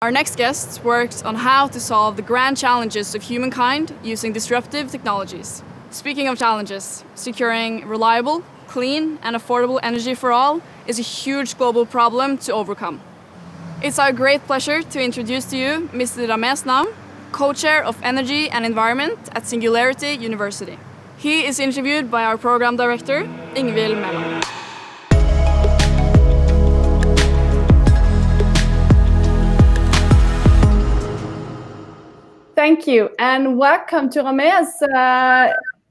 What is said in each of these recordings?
Our next guest works on how to solve the grand challenges of humankind using disruptive technologies. Speaking of challenges, securing reliable, clean, and affordable energy for all is a huge global problem to overcome. It's our great pleasure to introduce to you Mr. Ramez Naam, co-chair of Energy and Environment at Singularity University. He is interviewed by our program director, Ingvild Melland. Thank you, and welcome to Ramez.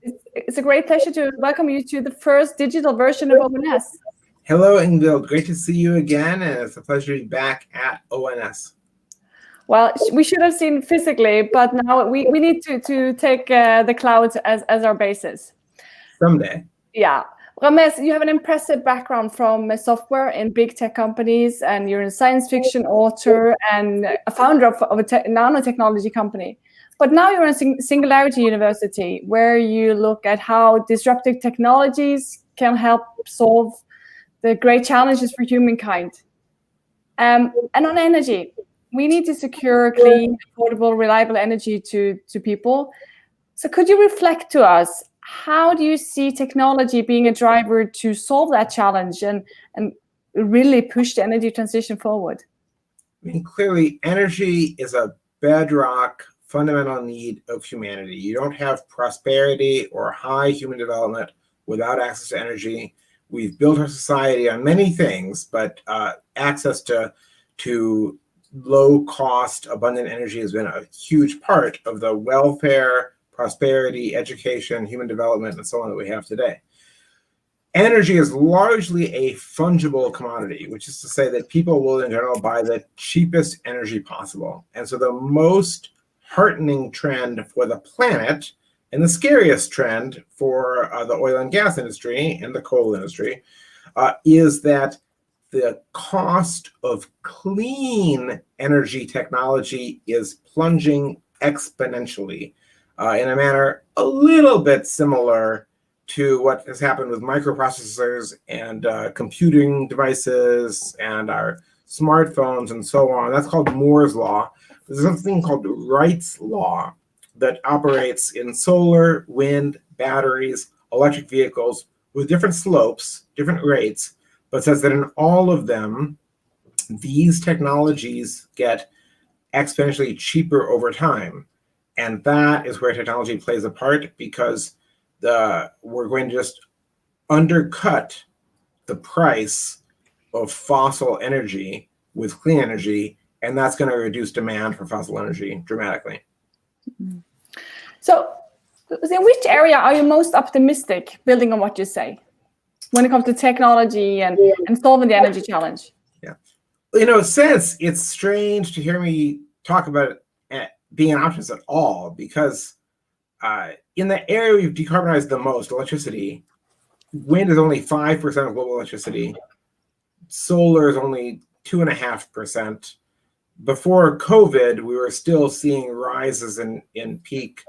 It's a great pleasure to welcome you to the first digital version of ONS. Hello, Ingvild. Great to see you again, and it's a pleasure to be back at ONS. Well, we should have seen physically, but now we need to take the clouds as our basis. Someday. Yeah. Ramez, you have an impressive background from software in big tech companies, and you're a science fiction author and a founder of a nanotechnology company. But now you're at Singularity University, where you look at how disruptive technologies can help solve the great challenges for humankind. And on energy, we need to secure clean, affordable, reliable energy to people. So could you reflect to us, how do you see technology being a driver to solve that challenge and really push the energy transition forward? I mean, clearly, energy is a bedrock, fundamental need of humanity. You don't have prosperity or high human development without access to energy. We've built our society on many things, but access to low-cost, abundant energy has been a huge part of the welfare, prosperity, education, human development, and so on that we have today. Energy is largely a fungible commodity, which is to say that people will in general buy the cheapest energy possible. And so the most heartening trend for the planet, and the scariest trend for the oil and gas industry and the coal industry, is that the cost of clean energy technology is plunging exponentially. In a manner a little bit similar to what has happened with microprocessors and computing devices and our smartphones and so on. That's called Moore's Law. There's something called Wright's Law that operates in solar, wind, batteries, electric vehicles with different slopes, different rates, but says that in all of them, these technologies get exponentially cheaper over time. And that is where technology plays a part, because we're going to just undercut the price of fossil energy with clean energy, and that's going to reduce demand for fossil energy dramatically. So in which area are you most optimistic, building on what you say, when it comes to technology and solving the energy challenge? Yeah. In a sense, it's strange to hear me talk about it being an optimist at all, because in the area we've decarbonized the most, electricity, wind is only 5% of global electricity. Solar is only 2.5%. Before COVID, we were still seeing rises in peak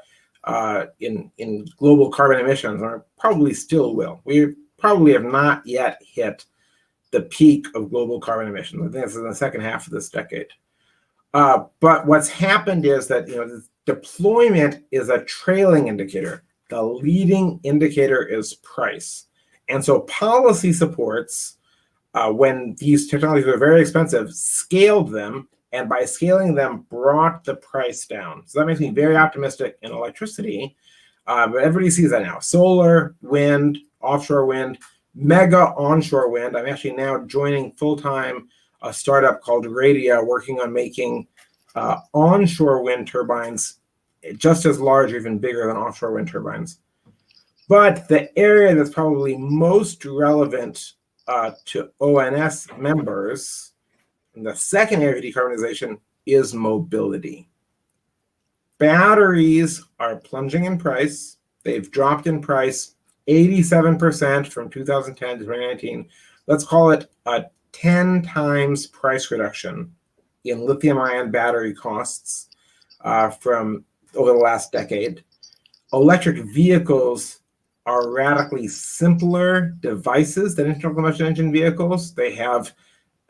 in global carbon emissions, and probably still will. We probably have not yet hit the peak of global carbon emissions. I think this is in the second half of this decade. But what's happened is that deployment is a trailing indicator. The leading indicator is price. And so policy supports, when these technologies were very expensive, scaled them, and by scaling them, brought the price down. So that makes me very optimistic in electricity. But everybody sees that now. Solar, wind, offshore wind, mega onshore wind. I'm actually now joining full-time a startup called Radia, working on making onshore wind turbines just as large or even bigger than offshore wind turbines. But the area that's probably most relevant to ONS members, in the second area of decarbonization, is mobility. Batteries are plunging in price. They've dropped in price 87% from 2010 to 2019. Let's call it a 10 times price reduction in lithium-ion battery costs from over the last decade. Electric vehicles are radically simpler devices than internal combustion engine vehicles. They have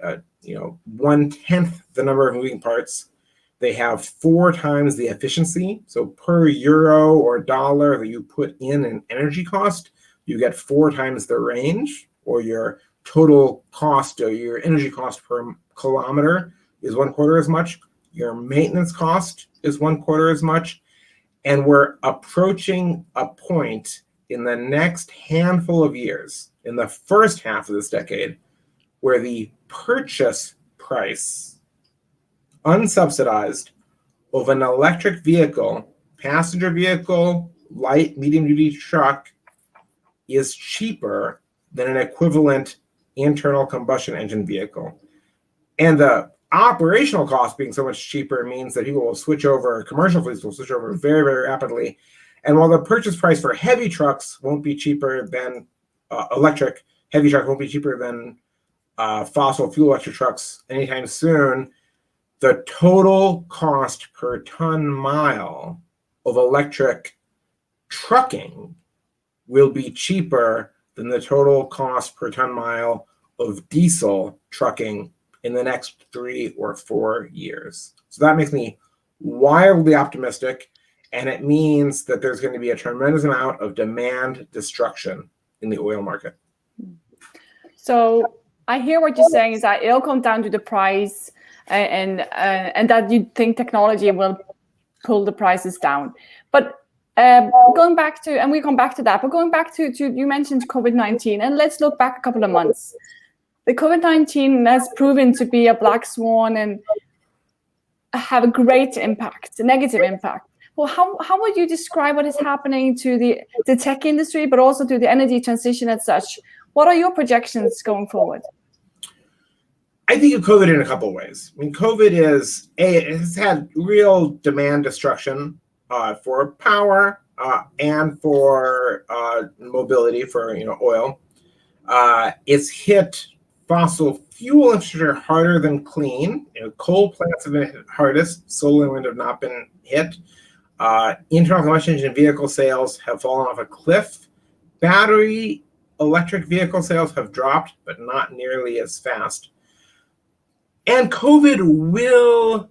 1/10 the number of moving parts. They have 4 times the efficiency. So per euro or dollar that you put in an energy cost, you get 4 times the range, or your total cost or your energy cost per kilometer is 1/4 as much. Your maintenance cost is 1/4 as much. And we're approaching a point in the next handful of years, in the first half of this decade, where the purchase price, unsubsidized, of an electric vehicle, passenger vehicle, light, medium-duty truck, is cheaper than an equivalent internal combustion engine vehicle. And the operational cost being so much cheaper means that people will switch over, commercial fleets will switch over very, very rapidly. And while the purchase price for heavy trucks won't be cheaper than electric, heavy trucks won't be cheaper than fossil fuel electric trucks anytime soon, the total cost per ton mile of electric trucking will be cheaper than the total cost per ton mile of diesel trucking in the next 3 or 4 years. So that makes me wildly optimistic, and it means that there's going to be a tremendous amount of demand destruction in the oil market. So I hear what you're saying is that it'll come down to the price, and that you think technology will pull the prices down. But going back to, and we come back to that, but going back to you mentioned COVID-19, and let's look back a couple of months. The COVID-19 has proven to be a black swan and have a great impact, a negative impact. Well, how would you describe what is happening to the tech industry, but also to the energy transition as such? What are your projections going forward? I think of COVID in a couple of ways. I mean, COVID it has had real demand destruction for power and for mobility, for oil. It's hit fossil fuel infrastructure harder than clean. Coal plants have been hit hardest. Solar and wind have not been hit. Internal combustion engine vehicle sales have fallen off a cliff. Battery electric vehicle sales have dropped, but not nearly as fast. And COVID will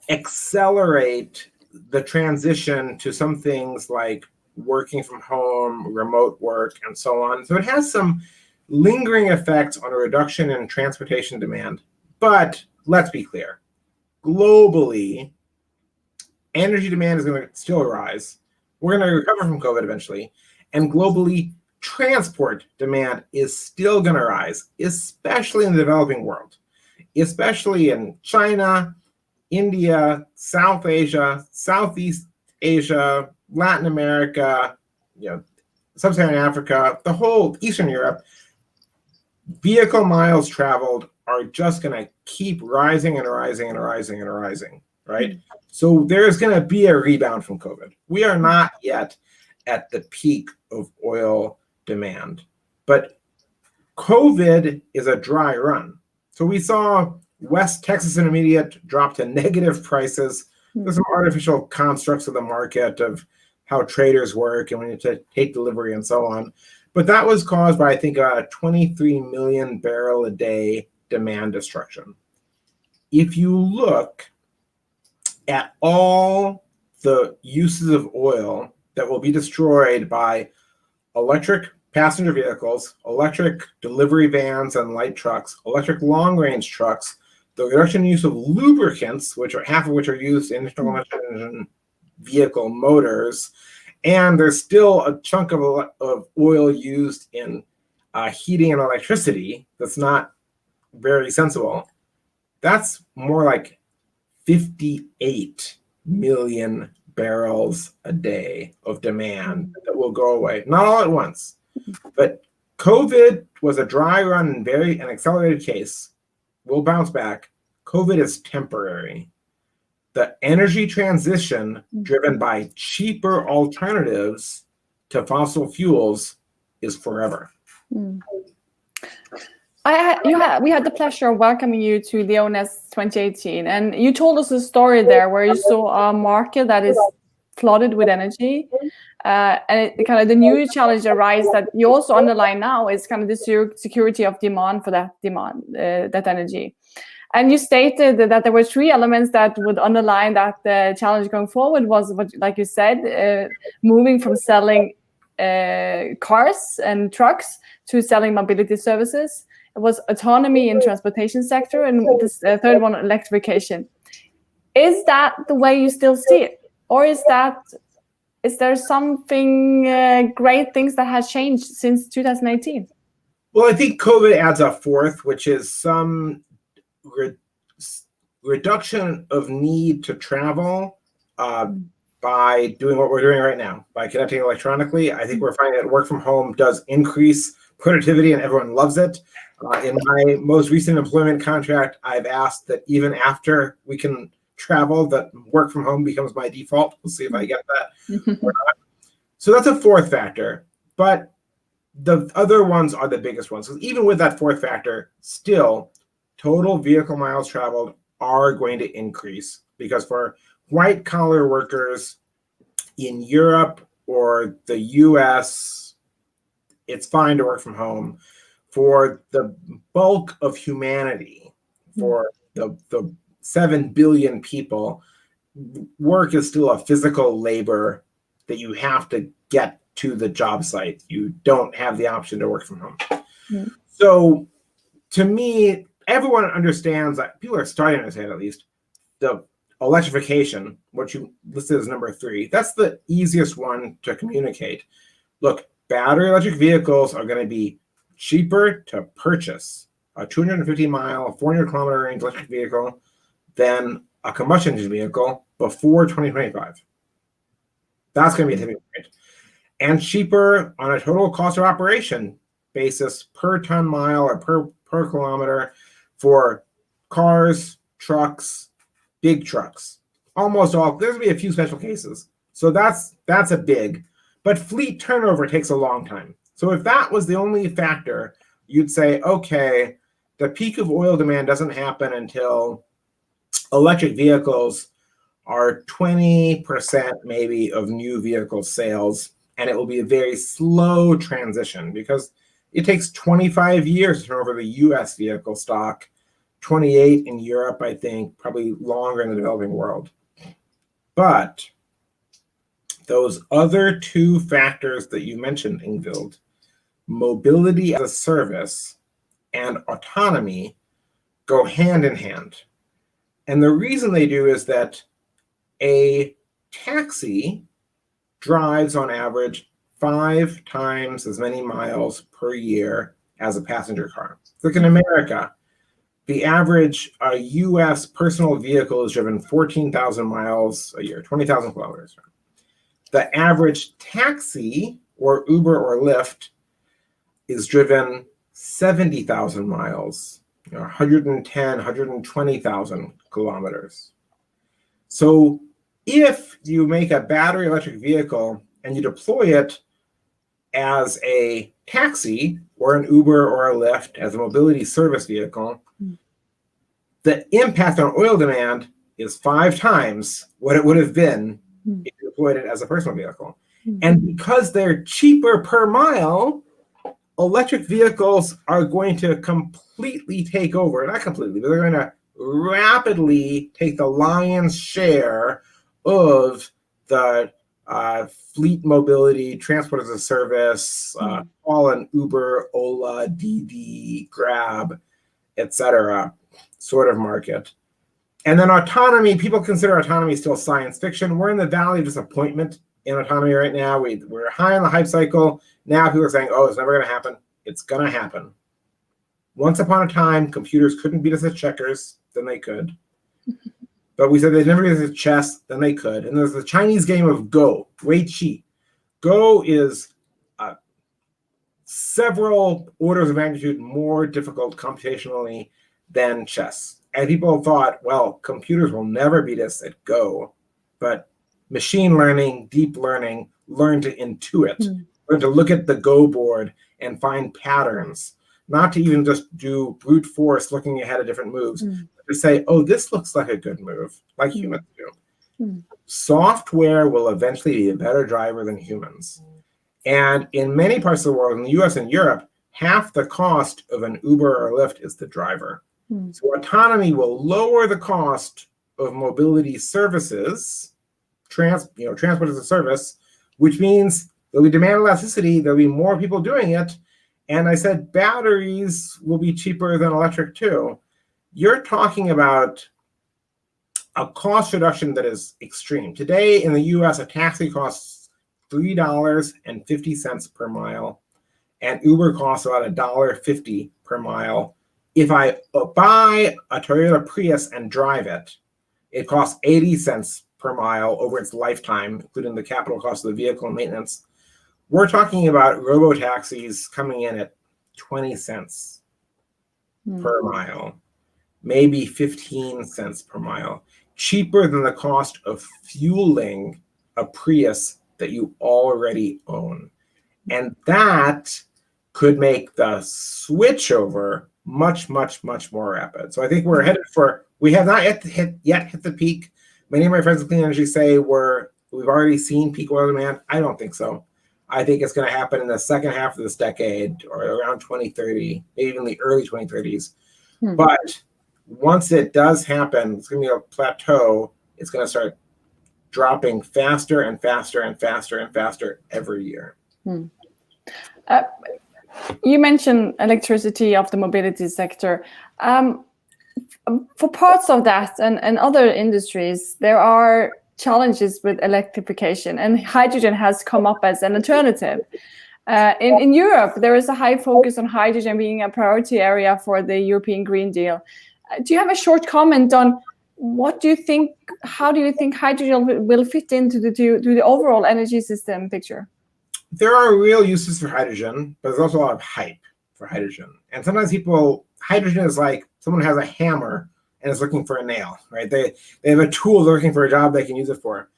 accelerate the transition to some things like working from home, remote work, and so on. So it has some lingering effects on a reduction in transportation demand. But let's be clear, globally, energy demand is going to still rise. We're going to recover from COVID eventually. And globally, transport demand is still going to rise, especially in the developing world, especially in China, India, South Asia, Southeast Asia, Latin America, Sub-Saharan Africa, the whole Eastern Europe. Vehicle miles traveled are just going to keep rising and rising and rising and rising, right? So there's going to be a rebound from COVID. We are not yet at the peak of oil demand, but COVID is a dry run. So we saw West Texas Intermediate drop to negative prices. There's some artificial constructs of the market of how traders work and when you take delivery and so on. But that was caused by, I think, a 23 million barrel a day demand destruction. If you look at all the uses of oil that will be destroyed by electric passenger vehicles, electric delivery vans and light trucks, electric long-range trucks, the reduction in use of lubricants, half of which are used in internal combustion engine vehicle motors, and there's still a chunk of oil used in heating and electricity that's not very sensible. That's more like 58 million barrels a day of demand that will go away. Not all at once, but COVID was a dry run and an accelerated case. We'll bounce back. COVID is temporary. The energy transition driven by cheaper alternatives to fossil fuels is forever. We had the pleasure of welcoming you to the ONS 2018, and you told us a story there where you saw a market that is flooded with energy, And kind of the new challenge arises that you also underline now is kind of the security of demand for that energy. And you stated that there were 3 elements that would underline that the challenge going forward was, what, like you said, moving from selling cars and trucks to selling mobility services. It was autonomy in transportation sector, and this third one, electrification. Is that the way you still see it, or is there something great things that has changed since 2018? Well, I think COVID adds a fourth, which is some reduction of need to travel by doing what we're doing right now, by connecting electronically. I think we're finding that work from home does increase productivity and everyone loves it. In my most recent employment contract, I've asked that even after we can travel, that work from home becomes my default. We'll see if I get that or not. So that's a fourth factor. But the other ones are the biggest ones. So even with that fourth factor, still, total vehicle miles traveled are going to increase, because for white collar workers in Europe or the US, it's fine to work from home. For the bulk of humanity, for the 7 billion people, work is still a physical labor that you have to get to the job site. You don't have the option to work from home. So to me, everyone understands that, people are starting to understand at least, the electrification, what you listed as number 3, that's the easiest one to communicate. Look, battery electric vehicles are going to be cheaper to purchase, a 250-mile, 400-kilometer range electric vehicle, than a combustion engine vehicle before 2025. That's going to be a tipping point. And cheaper on a total cost of operation basis per ton mile or per kilometer for cars, trucks, big trucks. Almost all, there's going to be a few special cases. So that's a big, but fleet turnover takes a long time. So if that was the only factor, you'd say, okay, the peak of oil demand doesn't happen until electric vehicles are 20% maybe of new vehicle sales, and it will be a very slow transition because it takes 25 years to turn over the US vehicle stock, 28 in Europe, I think, probably longer in the developing world. But those other 2 factors that you mentioned, Ingvild, mobility as a service and autonomy, go hand in hand. And the reason they do is that a taxi drives on average 5 times as many miles per year as a passenger car. Look, in America, the average US personal vehicle is driven 14,000 miles a year, 20,000 kilometers. The average taxi or Uber or Lyft is driven 70,000 miles, 110, 120,000 kilometers. So if you make a battery electric vehicle and you deploy it as a taxi or an Uber or a Lyft as a mobility service vehicle, the impact on oil demand is 5 times what it would have been if you deployed it as a personal vehicle. And because they're cheaper per mile, electric vehicles are going to completely take over, not completely, but they're going to rapidly take the lion's share of the fleet mobility, transport as a service, all an Uber, Ola, Didi, Grab, etc. sort of market. And then autonomy, people consider autonomy still science fiction. We're in the valley of disappointment in autonomy right now. We're high on the hype cycle. Now people are saying, oh, it's never going to happen. It's going to happen. Once upon a time, computers couldn't beat us at checkers. Then they could. But we said they'd never beat us at chess. Then they could. And there's the Chinese game of Go, Wei Qi. Go is several orders of magnitude more difficult computationally than chess. And people thought, well, computers will never beat us at Go. But machine learning, deep learning, learn to intuit, learn to look at the Go board and find patterns, not to even just do brute force looking ahead at different moves, but to say, oh, this looks like a good move, like humans do. Software will eventually be a better driver than humans. And in many parts of the world, in the US and Europe, half the cost of an Uber or Lyft is the driver. So autonomy will lower the cost of mobility services, transport as a service, which means there'll be demand elasticity, there'll be more people doing it. And I said batteries will be cheaper than electric too. You're talking about a cost reduction that is extreme. Today in the US, a taxi costs $3.50 per mile, and Uber costs about $1.50 per mile. If I buy a Toyota Prius and drive it, it costs 80 cents per mile over its lifetime, including the capital cost of the vehicle and maintenance. We're talking about robo-taxis coming in at 20 cents per mile, maybe 15 cents per mile, cheaper than the cost of fueling a Prius that you already own. And that could make the switch over much, much, much more rapid. So I think we're headed for, we have not yet hit the peak. Many of my friends in clean energy say we've already seen peak oil demand. I don't think so. I think it's going to happen in the second half of this decade or around 2030, maybe even the early 2030s. But once it does happen, it's going to be a plateau. It's going to start dropping faster and faster and faster and faster every year. You mentioned electricity of the mobility sector. For parts of that and other industries, there are challenges with electrification, and hydrogen has come up as an alternative. In Europe, there is a high focus on hydrogen being a priority area for the European Green Deal. Do you have a short comment on what do you think, how do you think hydrogen will fit into the overall energy system picture? There are real uses for hydrogen, but there's also a lot of hype for hydrogen. And sometimes hydrogen is like someone has a hammer and is looking for a nail, right? They have a tool, they're looking for a job they can use it for.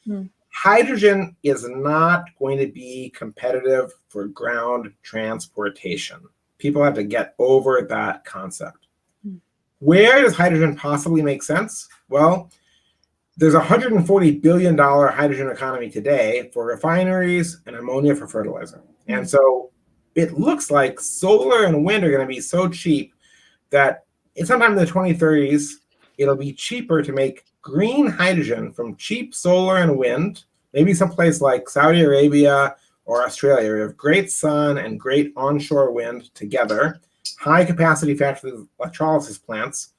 Hydrogen is not going to be competitive for ground transportation. People have to get over that concept. Where does hydrogen possibly make sense? Well, there's a $140 billion hydrogen economy today for refineries and ammonia for fertilizer. And so it looks like solar and wind are going to be so cheap that sometime in the 2030s, it'll be cheaper to make green hydrogen from cheap solar and wind, maybe someplace like Saudi Arabia or Australia. We have great sun and great onshore wind together, high capacity factory electrolysis plants,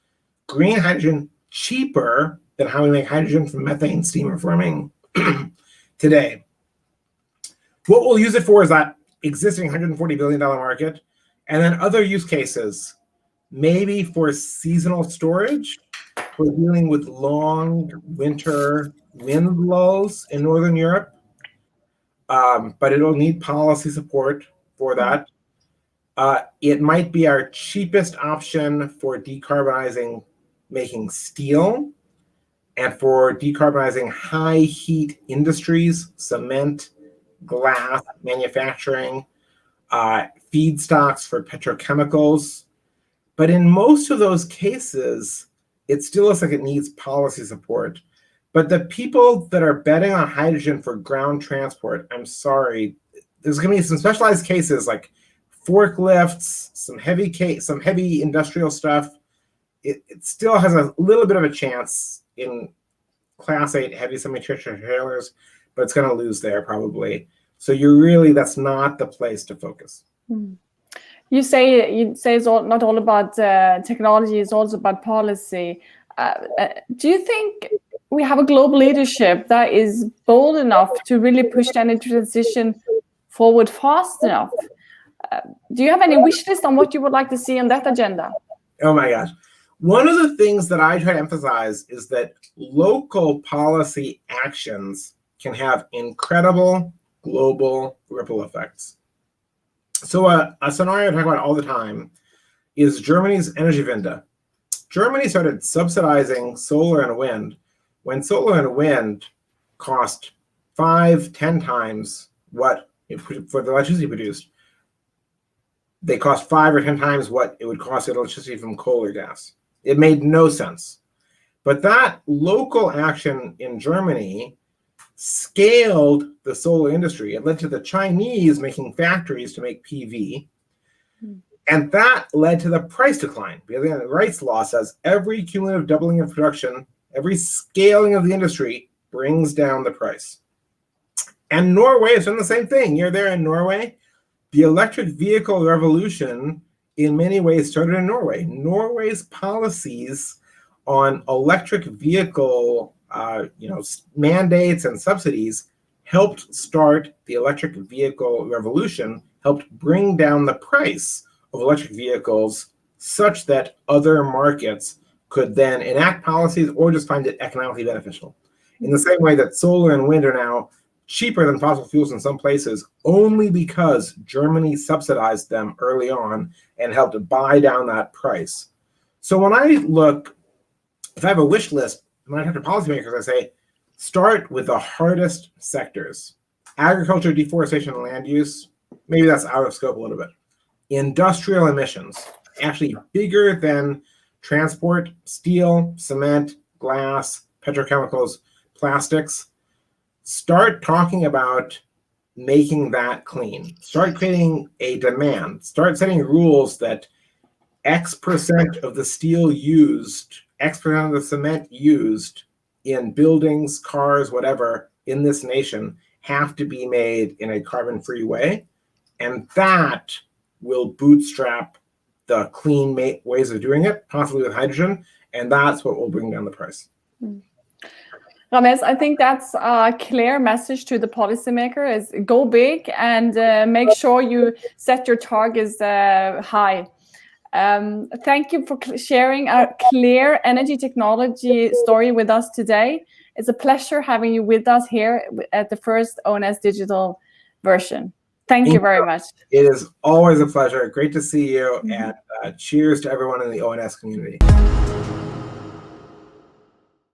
green hydrogen cheaper than how we make hydrogen from methane steam reforming today. What we'll use it for is that existing $140 billion market, and then other use cases, maybe for seasonal storage, for dealing with long winter wind lulls in Northern Europe, but it'll need policy support for that. It might be our cheapest option for decarbonizing making steel and for decarbonizing high heat industries, cement, glass, manufacturing, feedstocks for petrochemicals. But in most of those cases, it still looks like it needs policy support. But the people that are betting on hydrogen for ground transport, I'm sorry, there's going to be some specialized cases like forklifts, some heavy industrial stuff. It still has a little bit of a chance in Class 8 heavy semi-tractor trailers, but it's going to lose there probably. So that's not the place to focus. You say it's not all about technology; it's also about policy. Do you think we have a global leadership that is bold enough to really push the energy transition forward fast enough? Do you have any wish list on what you would like to see on that agenda? Oh my gosh. One of the things that I try to emphasize is that local policy actions can have incredible global ripple effects. So a scenario I talk about all the time is Germany's Energiewende. Germany started subsidizing solar and wind when solar and wind cost 5-10 times what for the electricity produced. They cost 5 or 10 times what it would cost electricity from coal or gas. It made no sense. But that local action in Germany scaled the solar industry. It led to the Chinese making factories to make PV. And that led to the price decline, because the rights law says every cumulative doubling of production, every scaling of the industry brings down the price. And Norway has done the same thing. You're there in Norway. The electric vehicle revolution in many ways started in Norway. Norway's policies on electric vehicle mandates and subsidies helped start the electric vehicle revolution, helped bring down the price of electric vehicles such that other markets could then enact policies or just find it economically beneficial. In the same way that solar and wind are now cheaper than fossil fuels in some places, only because Germany subsidized them early on and helped to buy down that price. So when I look, if I have a wish list, when I talk to policymakers, I say, start with the hardest sectors. Agriculture, deforestation, and land use, maybe that's out of scope a little bit. Industrial emissions, actually bigger than transport, steel, cement, glass, petrochemicals, plastics. Start talking about making that clean. Start creating a demand. Start setting rules that X% of the steel used, X% of the cement used in buildings, cars, whatever, in this nation have to be made in a carbon-free way. And that will bootstrap the clean ways of doing it, possibly with hydrogen, and that's what will bring down the price. Ramez, I think that's a clear message to the policymaker: is go big and make sure you set your targets high. Thank you for sharing a clear energy technology story with us today. It's a pleasure having you with us here at the first ONS Digital version. Thank you very much. It is always a pleasure. Great to see you, and cheers to everyone in the ONS community.